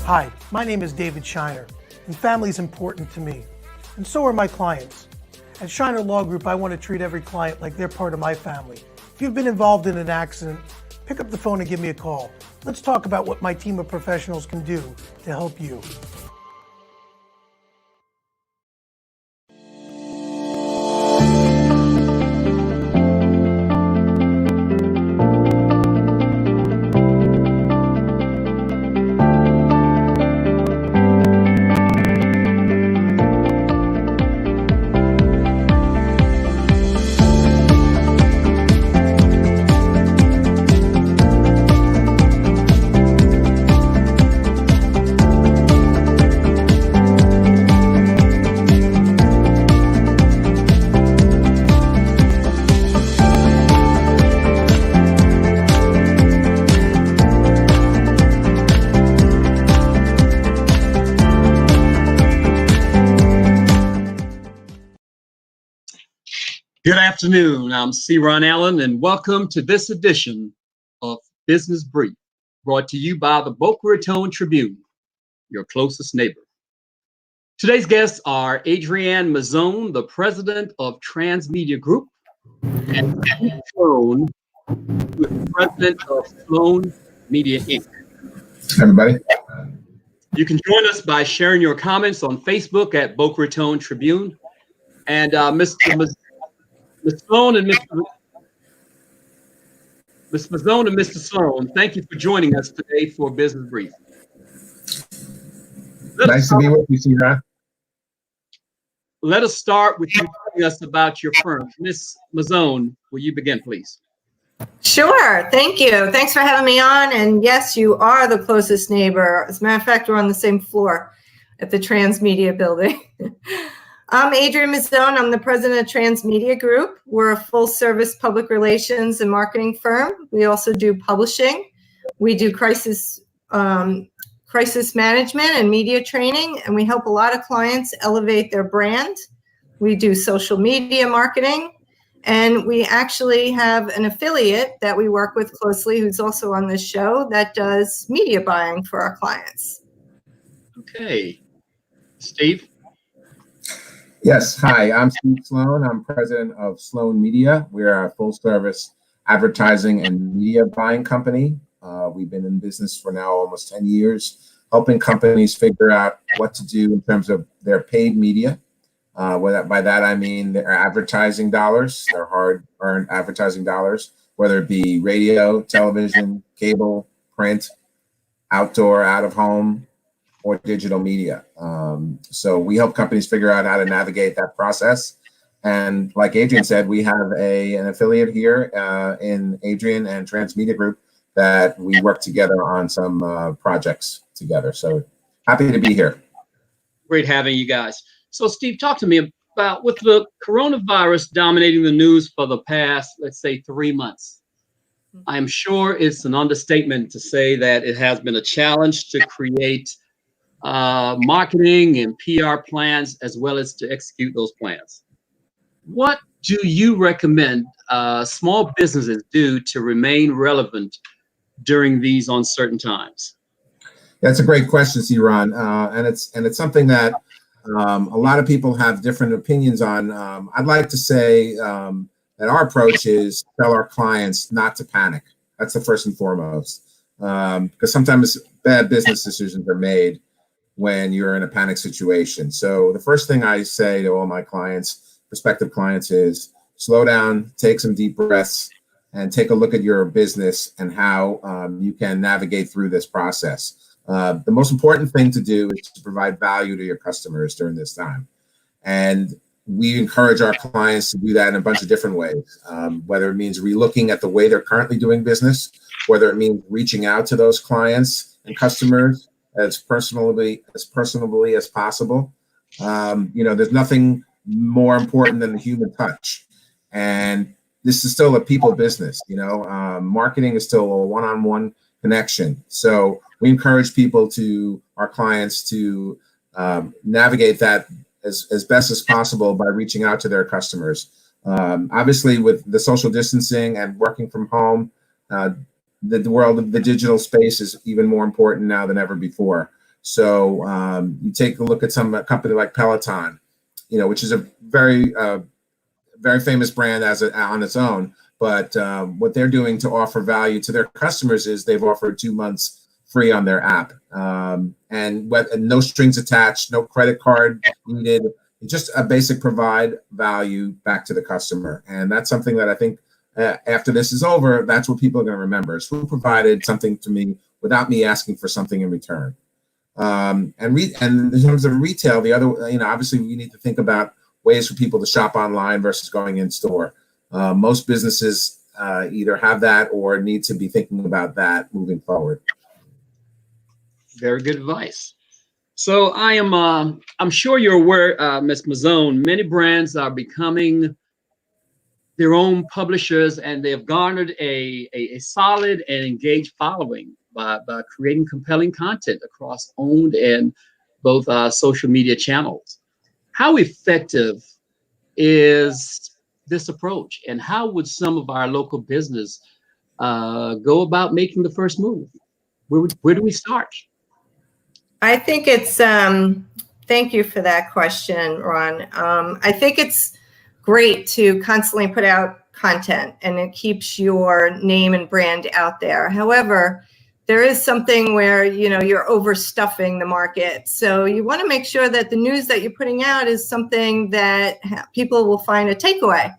Hi, my name is David Shiner, and family is important to me, and so are my clients. At Shiner Law Group, I want to treat every client like they're part of my family. If you've been involved in an accident, pick up the phone and give me a call. Let's talk about what my team of professionals can do to help you. Good afternoon. I'm C. Ron Allen, and welcome to this edition of Business Brief, brought to you by the Boca Raton Tribune, your closest neighbor. Today's guests are Adriene Malzonni, the president of TransMedia Group, and Sloane, who is the president of Sloane Media Inc. Everybody. You can join us by sharing your comments on Facebook at Boca Raton Tribune. And Ms. Sloane and Ms. Malzonni and Mr. Sloane, thank you for joining us today for Business Brief. Nice to be with you, C-Ron. Let us start with you telling us about your firm. Ms. Malzonni, will you begin, please? Sure. Thank you. Thanks for having me on. And yes, you are the closest neighbor. As a matter of fact, we're on the same floor at the TransMedia building. I'm Adriene Malzonni. I'm the president of TransMedia Group. We're a full-service public relations and marketing firm. We also do publishing. We do crisis management and media training, and we help a lot of clients elevate their brand. We do social media marketing, and we actually have an affiliate that we work with closely who's also on this show that does media buying for our clients. Okay. Steve? Yes. Hi, I'm Steve Sloane. I'm president of Sloane Media. We're a full-service advertising and media buying company. We've been in business for now almost 10 years, helping companies figure out what to do in terms of their paid media. By that, I mean their advertising dollars, their hard-earned advertising dollars, whether it be radio, television, cable, print, outdoor, out-of-home, or digital media. So we help companies figure out how to navigate that process. And like Adriene said, we have an affiliate here in Adriene and TransMedia Group that we work together on some projects together. So happy to be here. Great having you guys. So Steve, talk to me about, with the coronavirus dominating the news for the past, let's say, 3 months. I'm sure it's an understatement to say that it has been a challenge to create marketing and PR plans, as well as to execute those plans. What do you recommend small businesses do to remain relevant during these uncertain times? That's a great question, C-Ron, and it's something that a lot of people have different opinions on. I'd like to say that our approach is tell our clients not to panic. That's the first and foremost, because sometimes bad business decisions are made when you're in a panic situation. So the first thing I say to all my clients, prospective clients, is slow down, take some deep breaths, and take a look at your business and how you can navigate through this process. The most important thing to do is to provide value to your customers during this time. And we encourage our clients to do that in a bunch of different ways, whether it means relooking at the way they're currently doing business, whether it means reaching out to those clients and customers as personally as possible. There's nothing more important than the human touch. And this is still a people business, marketing is still a one-on-one connection. So we encourage our clients to navigate that as best as possible by reaching out to their customers. Obviously, with the social distancing and working from home, the world of the digital space is even more important now than ever before. So you take a look at a company like Peloton, which is a very famous brand on its own. But what they're doing to offer value to their customers is they've offered 2 months free on their app, and no strings attached, no credit card needed. Just a basic provide value back to the customer. And that's something that I think after this is over, that's what people are going to remember, is who provided something to me without me asking for something in return. And in terms of retail, the other, obviously we need to think about ways for people to shop online versus going in store. Most businesses either have that or need to be thinking about that moving forward. Very good advice. So I'm sure you're aware, Ms. Malzonni, many brands are becoming their own publishers, and they have garnered a solid and engaged following by creating compelling content across owned and both social media channels. How effective is this approach, and how would some of our local business go about making the first move? Where do we start? I think it's, thank you for that question, Ron. I think it's great to constantly put out content, and it keeps your name and brand out there. However, there is something where, you're overstuffing the market. So you want to make sure that the news that you're putting out is something that people will find a takeaway,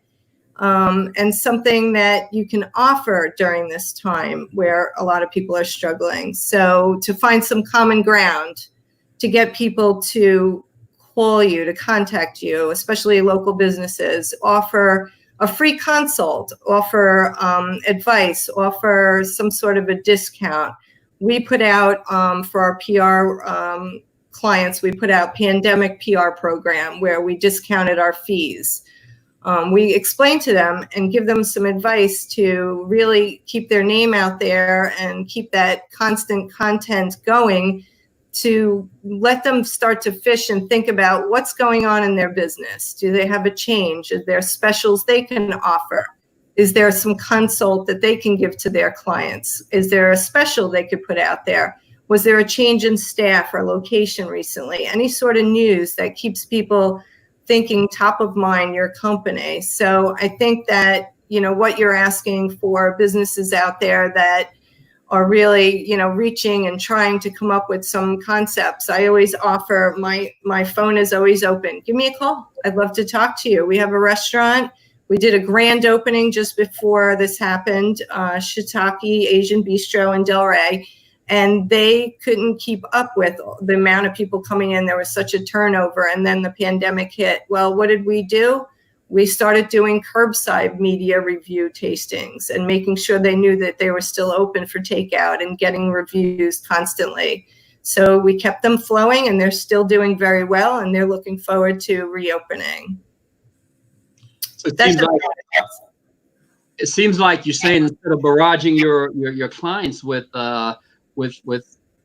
and something that you can offer during this time where a lot of people are struggling. So to find some common ground, to get people to call you, to contact you, especially local businesses, offer a free consult, offer advice, offer some sort of a discount. We put out for our PR clients, we put out pandemic PR program where we discounted our fees. We explain to them and give them some advice to really keep their name out there and keep that constant content going, to let them start to fish and think about what's going on in their business. Do they have a change? Is there specials they can offer? Is there some consult that they can give to their clients? Is there a special they could put out there? Was there a change in staff or location recently? Any sort of news that keeps people thinking top of mind, your company. So I think that, what you're asking for businesses out there that are really, reaching and trying to come up with some concepts. I always offer, my phone is always open. Give me a call. I'd love to talk to you. We have a restaurant. We did a grand opening just before this happened, Shiitake Asian Bistro in Delray. And they couldn't keep up with the amount of people coming in. There was such a turnover, and then the pandemic hit. Well, what did we do? We started doing curbside media review tastings and making sure they knew that they were still open for takeout and getting reviews constantly. So we kept them flowing, and they're still doing very well, and they're looking forward to reopening. So it seems like you're saying, instead of barraging your clients with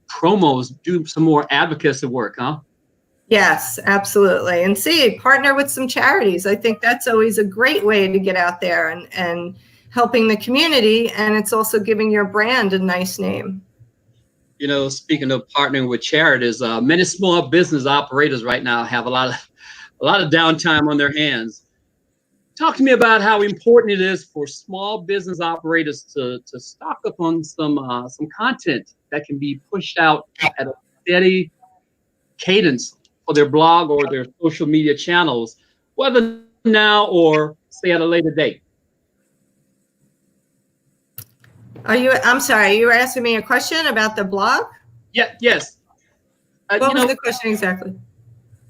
promos, do some more advocacy work, huh? Yes, absolutely. And partner with some charities. I think that's always a great way to get out there and helping the community. And it's also giving your brand a nice name. Speaking of partnering with charities, many small business operators right now have a lot of downtime on their hands. Talk to me about how important it is for small business operators to stock up on some content that can be pushed out at a steady cadence for their blog or their social media channels, whether now or say at a later date. I'm sorry, you were asking me a question about the blog? Yes. What was the question exactly?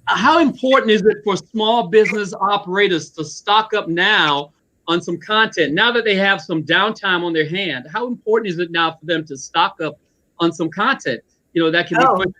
How important is it for small business operators to stock up now on some content, now that they have some downtime on their hand? How important is it now for them to stock up on some content, that can be pushed out?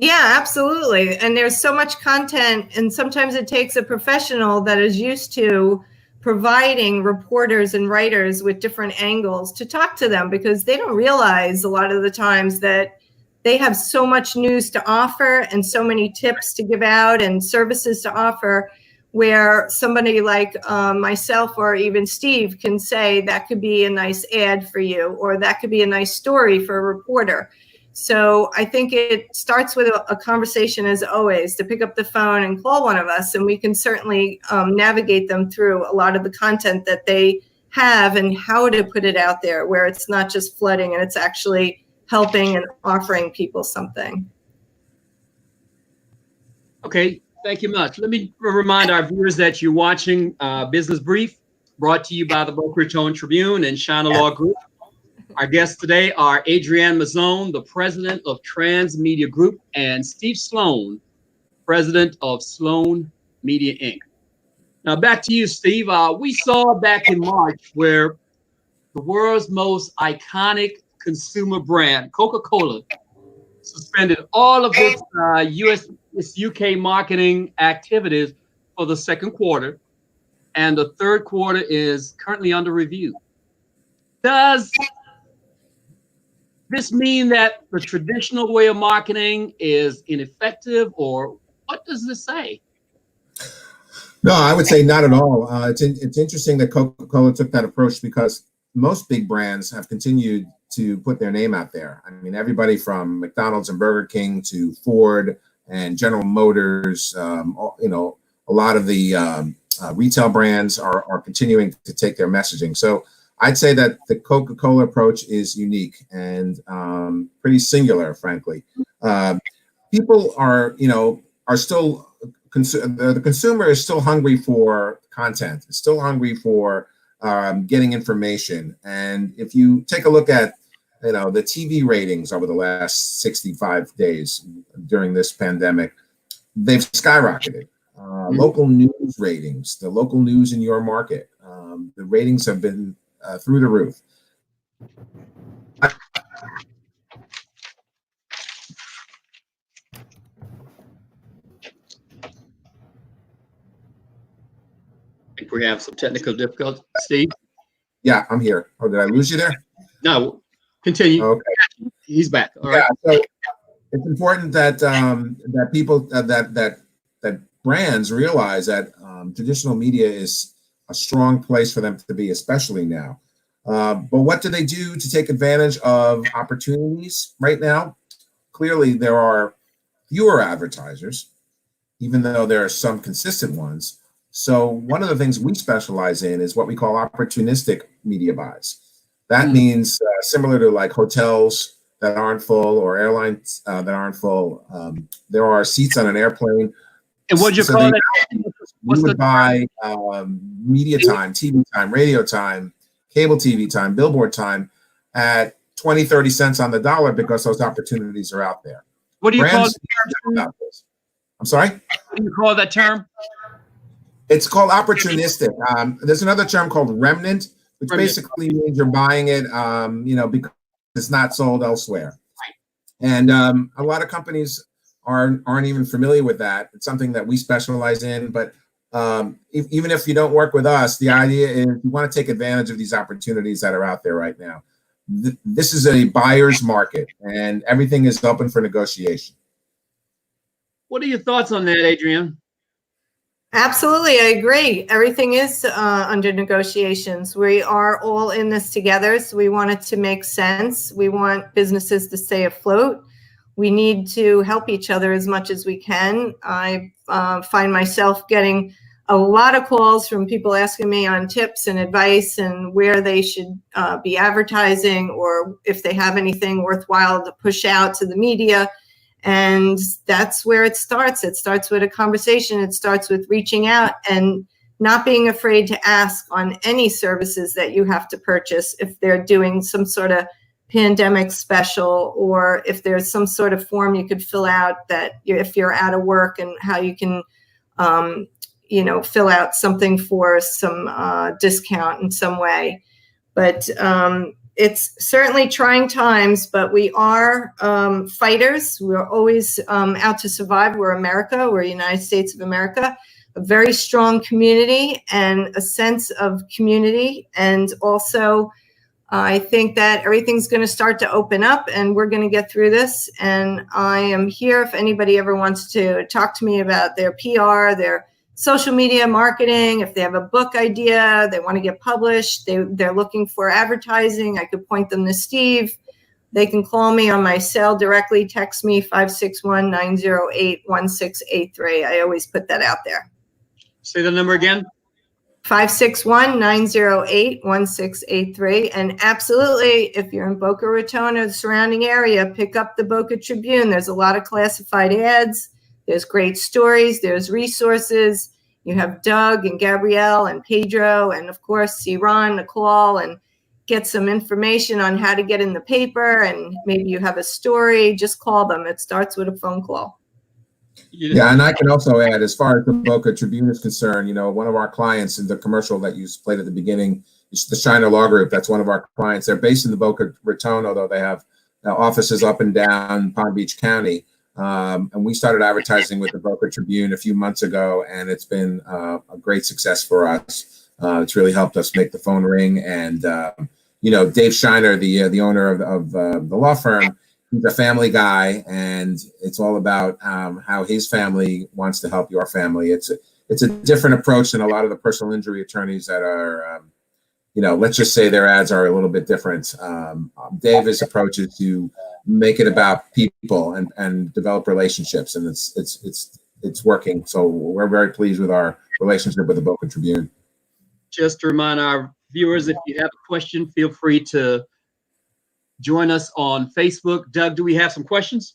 Yeah, absolutely. And there's so much content, and sometimes it takes a professional that is used to providing reporters and writers with different angles to talk to them, because they don't realize a lot of the times that they have so much news to offer and so many tips to give out and services to offer, where somebody like myself or even Steve can say that could be a nice ad for you, or that could be a nice story for a reporter. So I think it starts with a conversation, as always, to pick up the phone and call one of us, and we can certainly navigate them through a lot of the content that they have and how to put it out there where it's not just flooding and it's actually helping and offering people something. Okay, thank you much. Let me remind our viewers that you're watching Business Brief, brought to you by the Boca Raton Tribune and China Law Group. Our guests today are Adriene Malzonni, the president of TransMedia Group, and Steve Sloane, president of Sloane Media Inc. Now back to you, Steve. We saw back in March where the world's most iconic consumer brand, Coca-Cola, suspended all of its UK marketing activities for the second quarter, and the third quarter is currently under review. Does this mean that the traditional way of marketing is ineffective, or what does this say? No, I would say not at all. It's interesting that Coca-Cola took that approach because most big brands have continued to put their name out there. I mean, everybody from McDonald's and Burger King to Ford and General Motors, you know, a lot of the retail brands are continuing to take their messaging. So I'd say that the Coca-Cola approach is unique and pretty singular, frankly. People are still, the consumer is still hungry for content, is still hungry for getting information. And if you take a look at, the TV ratings over the last 65 days during this pandemic, they've skyrocketed. Local news ratings, the local news in your market, the ratings have been through the roof. I think we have some technical difficulties. Steve? Yeah, I'm here. Oh, did I lose you there? No, continue. Okay. He's back. All right. So it's important that that people that brands realize that traditional media is a strong place for them to be, especially now. But what do they do to take advantage of opportunities right now? Clearly, there are fewer advertisers, even though there are some consistent ones. So one of the things we specialize in is what we call opportunistic media buys. That means similar to like hotels that aren't full or airlines that aren't full. There are seats on an airplane. And what'd you call that? We would buy media time, TV time, radio time, cable TV time, billboard time at 20, 30 cents on the dollar because those opportunities are out there. What do you call that? I'm sorry? What do you call that term? It's called opportunistic. There's another term called remnant, which basically means you're buying it, because it's not sold elsewhere. And a lot of companies aren't even familiar with that. It's something that we specialize in. But even if you don't work with us, the idea is you want to take advantage of these opportunities that are out there right now. This is a buyer's market, and everything is open for negotiation. What are your thoughts on that, Adriene? Absolutely, I agree. Everything is under negotiations. We are all in this together, so we want it to make sense. We want businesses to stay afloat. We need to help each other as much as we can. I find myself getting a lot of calls from people asking me on tips and advice and where they should be advertising, or if they have anything worthwhile to push out to the media. And that's where it starts. It starts with a conversation. It starts with reaching out and not being afraid to ask on any services that you have to purchase if they're doing some sort of pandemic special, or if there's some sort of form you could fill out that if you're out of work, and how you can fill out something for some discount in some way. But it's certainly trying times, but we are fighters. We're always out to survive. We're America. We're United States of America, a very strong community and a sense of community. And also, I think that everything's going to start to open up, and we're going to get through this. And I am here if anybody ever wants to talk to me about their PR, their social media marketing, if they have a book idea, they want to get published, they're looking for advertising, I could point them to Steve. They can call me on my cell directly, text me 561-908-1683. I always put that out there. Say the number again. 561-908-1683. And absolutely, if you're in Boca Raton or the surrounding area, pick up the Boca Tribune. There's a lot of classified ads. There's great stories. There's resources. You have Doug and Gabrielle and Pedro, and of course, see Ron, Nicole, and get some information on how to get in the paper. And maybe you have a story, just call them. It starts with a phone call. Yeah, and I can also add, as far as the Boca Tribune is concerned, you know, one of our clients in the commercial that you played at the beginning is the Shiner Law Group. That's one of our clients. They're based in the Boca Raton, although they have offices up and down Palm Beach County. And we started advertising with the Boca Tribune a few months ago, and it's been a great success for us. It's really helped us make the phone ring. And, you know, Dave Shiner, the owner of the law firm, he's a family guy, and it's all about how his family wants to help your family. It's a different approach than a lot of the personal injury attorneys that are, you know, let's just say their ads are a little bit different. Dave's approach is to make it about people and develop relationships, and it's working. So we're very pleased with our relationship with the Boca Tribune. Just to remind our viewers, if you have a question, feel free to join us on Facebook. Doug, do we have some questions?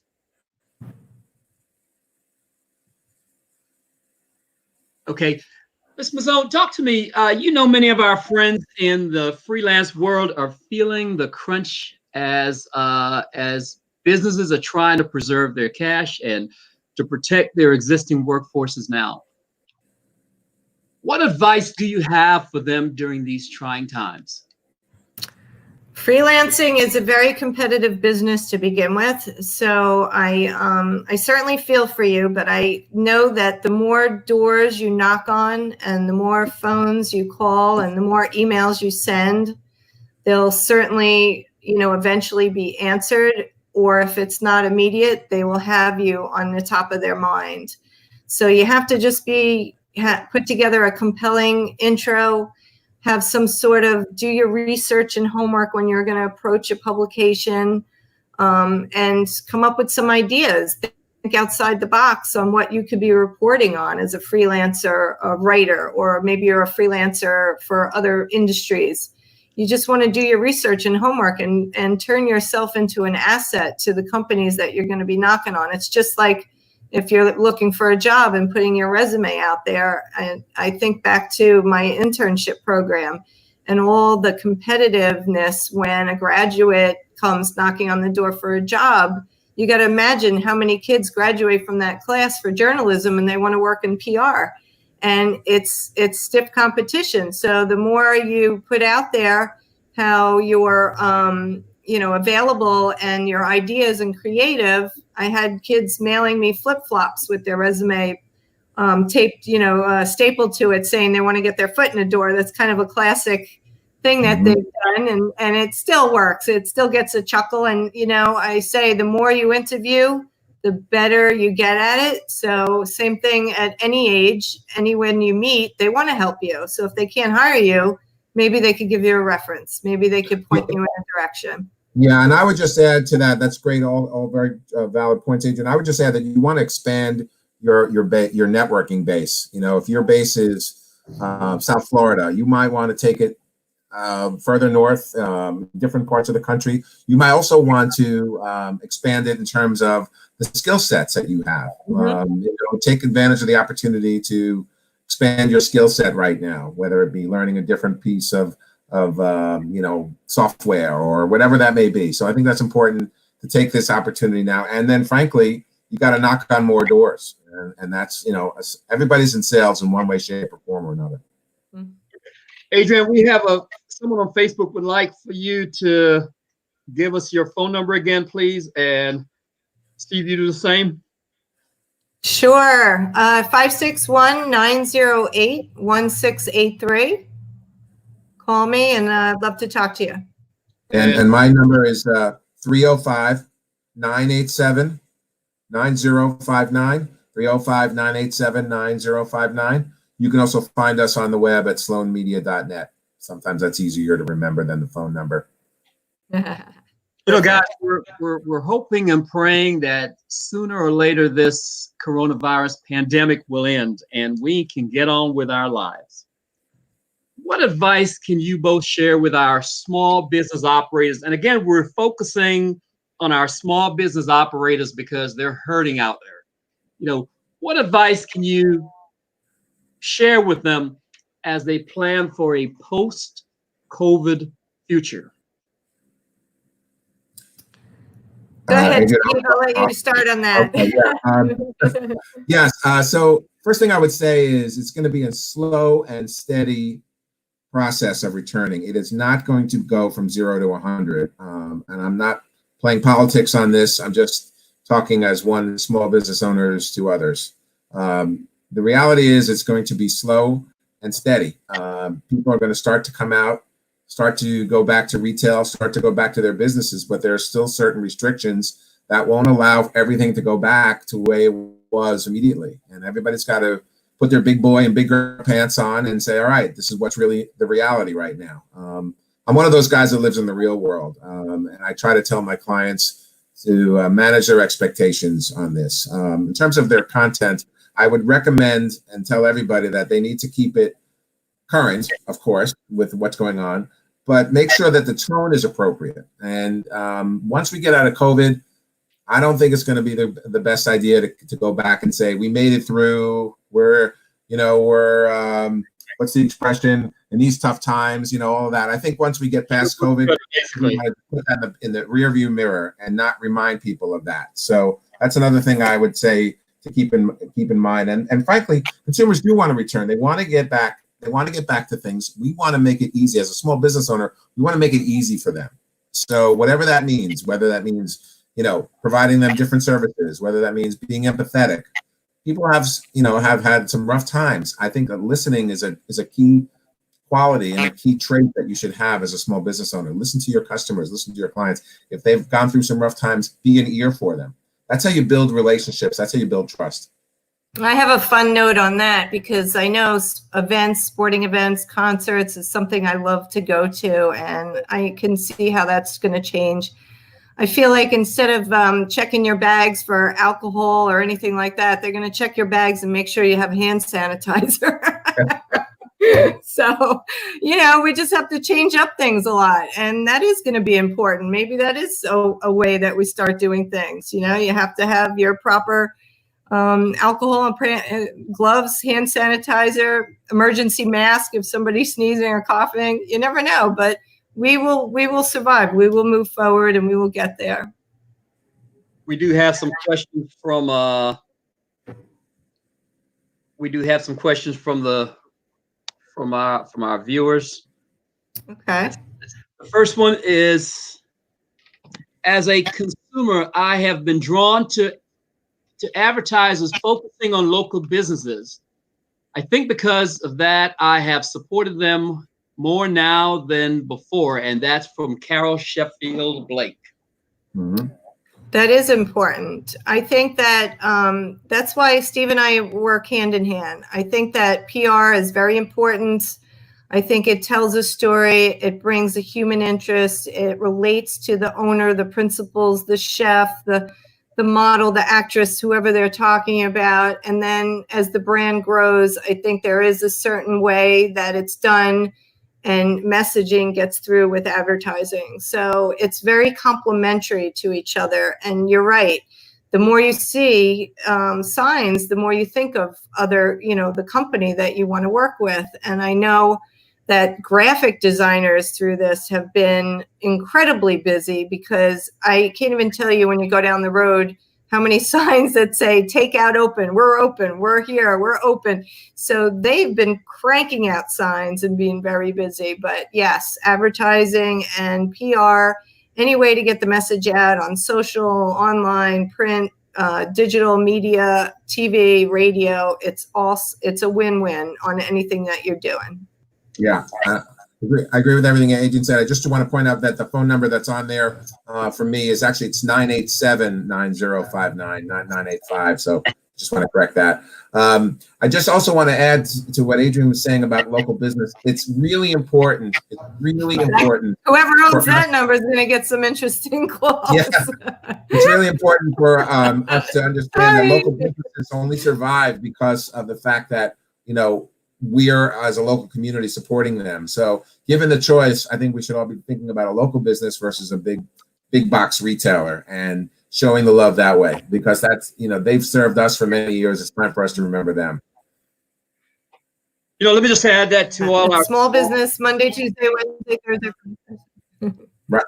Okay. Ms. Malzonni, talk to me. You know, many of our friends in the freelance world are feeling the crunch as businesses are trying to preserve their cash and to protect their existing workforces now. What advice do you have for them during these trying times? Freelancing is a very competitive business to begin with. So I certainly feel for you, but I know that the more doors you knock on and the more phones you call and the more emails you send, they'll certainly, you know, eventually be answered. Or if it's not immediate, they will have you on the top of their mind. So you have to just put together a compelling intro, have some sort of, do your research and homework when you're going to approach a publication, and come up with some ideas. Think outside the box on what you could be reporting on as a freelancer, a writer, or maybe you're a freelancer for other industries. You just want to do your research and homework and turn yourself into an asset to the companies that you're going to be knocking on. It's just like if you're looking for a job and putting your resume out there. And I think back to my internship program and all the competitiveness when a graduate comes knocking on the door for a job. You got to imagine how many kids graduate from that class for journalism and they want to work in PR. And it's stiff competition. So the more you put out there how you're available and your ideas and creative. I had kids mailing me flip-flops with their resume taped, stapled to it, saying they want to get their foot in the door. That's kind of a classic thing that they've done, and it still works. It still gets a chuckle. And, I say the more you interview, the better you get at it. So same thing at any age, anyone you meet, they want to help you. So if they can't hire you, maybe they could give you a reference. Maybe they could point you in a direction. Yeah, and I would just add to that. That's great, all very valid points, Adrienne. I would just add that you want to expand your networking base. If your base is South Florida, you might want to take it further north, different parts of the country. You might also want to expand it in terms of the skill sets that you have. Take advantage of the opportunity to expand your skill set right now, whether it be learning a different piece of software or whatever that may be. So I think that's important to take this opportunity now. And then frankly, you got to knock on more doors. And that's, everybody's in sales in one way, shape, or form or another. Adrienne, we have someone on Facebook would like for you to give us your phone number again, please. And Steve, you do the same? Sure. 561-908-1683. Call me, and I'd love to talk to you. And my number is 305-987-9059. 305-987-9059. You can also find us on the web at sloanemedia.net. Sometimes that's easier to remember than the phone number. Guys, we're hoping and praying that sooner or later this coronavirus pandemic will end and we can get on with our lives. What advice can you both share with our small business operators? And again, we're focusing on our small business operators because they're hurting out there. What advice can you share with them as they plan for a post-COVID future? Go ahead, Steve. I'll let you start on that. Okay, yeah. Yes. So first thing I would say is it's going to be a slow and steady process of returning. It is not going to go from 0 to 100. And I'm not playing politics on this. I'm just talking as one small business owners to others. The reality is it's going to be slow and steady. People are going to start to come out, start to go back to retail, start to go back to their businesses, but there are still certain restrictions that won't allow everything to go back to the way it was immediately. And everybody's got to put their big boy and big girl pants on and say, all right, this is what's really the reality right now. I'm one of those guys that lives in the real world. And I try to tell my clients to manage their expectations on this. In terms of their content, I would recommend and tell everybody that they need to keep it current, of course, with what's going on, but make sure that the tone is appropriate. And once we get out of COVID, I don't think it's going to be the best idea to go back and say, we made it through, we're what's the expression, in these tough times, all of that. I think once we get past COVID, we might put that in the rear view mirror and not remind people of that. So that's another thing I would say to keep in mind. And frankly, consumers do want to return. They want to get back. They want to get back to things. We want to make it easy. As a small business owner, we want to make it easy for them. So whatever that means, whether that means, providing them different services, whether that means being empathetic. People have had some rough times. I think that listening is a key quality and a key trait that you should have as a small business owner. Listen to your customers, listen to your clients. If they've gone through some rough times, be an ear for them. That's how you build relationships. That's how you build trust. I have a fun note on that because I know events, sporting events, concerts is something I love to go to, and I can see how that's going to change. I feel like instead of checking your bags for alcohol or anything like that, they're going to check your bags and make sure you have hand sanitizer. So, we just have to change up things a lot. And that is going to be important. Maybe that is a way that we start doing things. You have to have your proper alcohol, gloves, hand sanitizer, emergency mask if somebody's sneezing or coughing. You never know, but we will survive. We will move forward and we will get there. We do have some questions from our viewers. Okay. The first one is, as a consumer, I have been drawn to advertisers focusing on local businesses. I think because of that, I have supported them more now than before, and that's from Carol Sheffield Blake. Mm-hmm. That is important. I think that that's why Steve and I work hand in hand. I think that PR is very important. I think it tells a story. It brings a human interest. It relates to the owner, the principals, the chef, the model, the actress, whoever they're talking about. And then as the brand grows, I think there is a certain way that it's done and messaging gets through with advertising. So it's very complementary to each other. And you're right. The more you see signs, the more you think of other, the company that you want to work with. And I know that graphic designers through this have been incredibly busy because I can't even tell you when you go down the road how many signs that say takeout open, we're here, we're open. So they've been cranking out signs and being very busy. But yes, advertising and PR, any way to get the message out on social, online, print, digital media, TV, radio, it's a win-win on anything that you're doing. Yeah, I agree with everything Adriene said. I just want to point out that the phone number that's on there for me is actually, it's 987-9059, not 985. So Just want to correct that. I just also want to add to what Adrienne was saying about local business. It's really important. It's really important. Whoever owns that number is going to get some interesting calls. Yeah, it's really important for us to understand that local businesses only survive because of the fact that, you know, we are, as a local community, supporting them. So given the choice, I think we should all be thinking about a local business versus a big box retailer and showing the love that way, because that's, you know, they've served us for many years. It's time for us to remember them. You know, let me just add that to all our small business, Monday, Tuesday, Wednesday, Thursday. Right.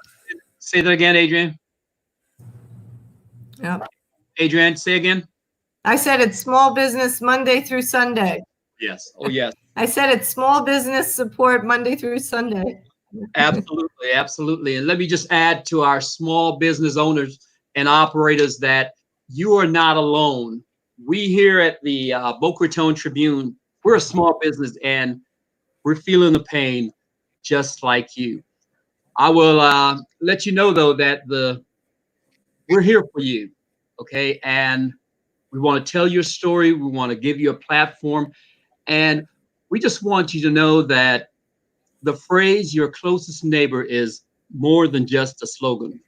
Say that again, Adrienne. Yeah. Adrienne, say again. I said it's small business Monday through Sunday. Yes. Oh, yes. I said it's small business support Monday through Sunday. Absolutely. Absolutely. And let me just add to our small business owners and operators that you are not alone. We here at the Boca Raton Tribune, we're a small business and we're feeling the pain just like you. I will let you know, though, that we're here for you, okay? And we want to tell your story. We want to give you a platform. And we just want you to know that the phrase "your closest neighbor" is more than just a slogan.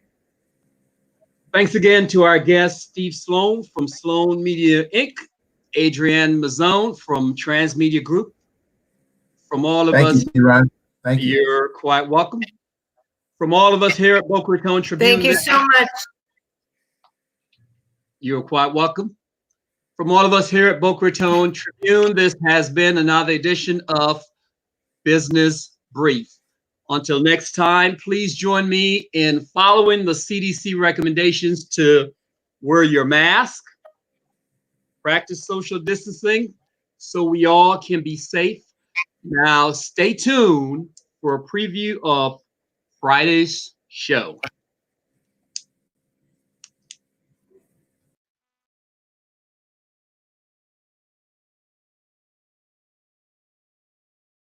Thanks again to our guest, Steve Sloane from Sloane Media, Inc., Adrienne Malzonni from TransMedia Group. From all of us, thank you, Ron. Thank you. You're quite welcome. From all of us here at Boca Raton Tribune. Thank you so much. You're quite welcome. From all of us here at Boca Raton Tribune, this has been another edition of Business Brief. Until next time, please join me in following the CDC recommendations to wear your mask, practice social distancing so we all can be safe. Now, stay tuned for a preview of Friday's show.